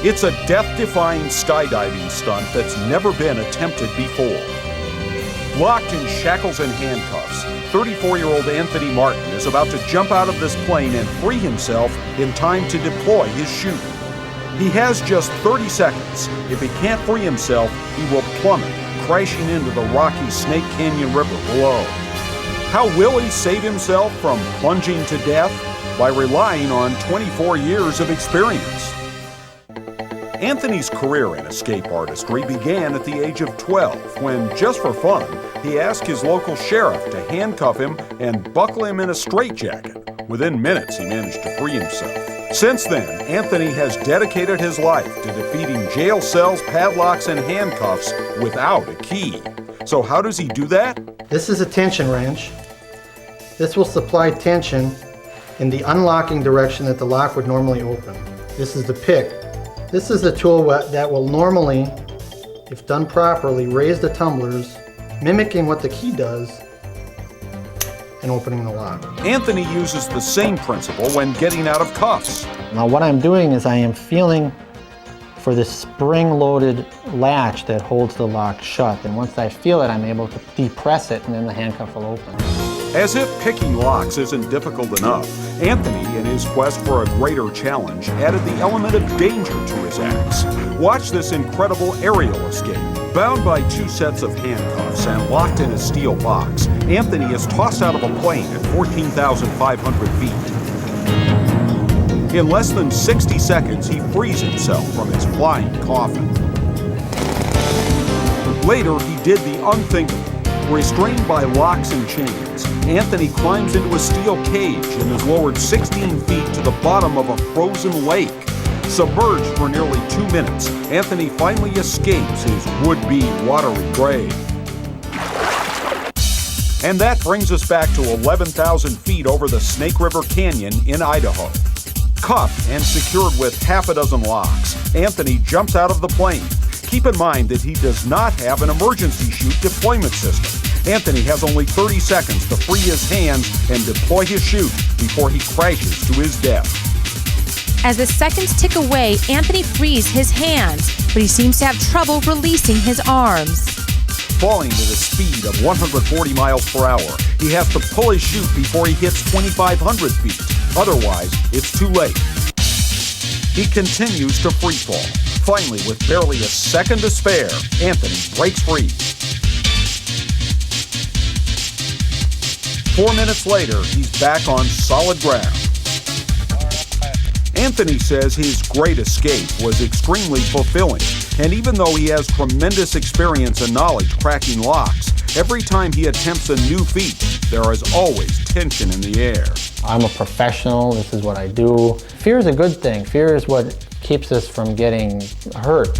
It's a death-defying skydiving stunt that's never been attempted before. Locked in shackles and handcuffs, 34-year-old Anthony Martin is about to jump out of this plane and free himself in time to deploy his chute. He has just 30 seconds. If he can't free himself, he will plummet, crashing into the rocky Snake Canyon River below. How will he save himself from plunging to death? By relying on 24 years of experience. Anthony's career in escape artistry began at the age of 12 when, just for fun, he asked his local sheriff to handcuff him and buckle him in a straitjacket. Within minutes, he managed to free himself. Since then, Anthony has dedicated his life to defeating jail cells, padlocks, and handcuffs without a key. So how does he do that? This is a tension wrench. This will supply tension in the unlocking direction that the lock would normally open. This is the pick. This is the tool that will normally, if done properly, raise the tumblers, mimicking what the key does, and opening the lock. Anthony uses the same principle when getting out of cuffs. Now what I'm doing is I am feeling for this spring-loaded latch that holds the lock shut, and once I feel it, I'm able to depress it, and then the handcuff will open. As if picking locks isn't difficult enough, Anthony, in his quest for a greater challenge, added the element of danger to his acts. Watch this incredible aerial escape. Bound by 2 sets of handcuffs and locked in a steel box, Anthony is tossed out of a plane at 14,500 feet. In less than 60 seconds, he frees himself from his flying coffin. Later, he did the unthinkable. Restrained by locks and chains, Anthony climbs into a steel cage and is lowered 16 feet to the bottom of a frozen lake. Submerged for nearly 2 minutes, Anthony finally escapes his would-be watery grave. And that brings us back to 11,000 feet over the Snake River Canyon in Idaho. Cuffed and secured with half a dozen locks, Anthony jumps out of the plane. Keep in mind that he does not have an emergency chute deployment system. Anthony has only 30 seconds to free his hands and deploy his chute before he crashes to his death. As the seconds tick away, Anthony frees his hands, but he seems to have trouble releasing his arms. Falling at a speed of 140 miles per hour, he has to pull his chute before he hits 2,500 feet. Otherwise, it's too late. He continues to free fall. Finally, with barely a second to spare, Anthony breaks free. 4 minutes later, he's back on solid ground. Anthony says his great escape was extremely fulfilling, and even though he has tremendous experience and knowledge cracking locks, every time he attempts a new feat, there is always tension in the air. I'm a professional, this is what I do. Fear is a good thing. Fear is what keeps us from getting hurt.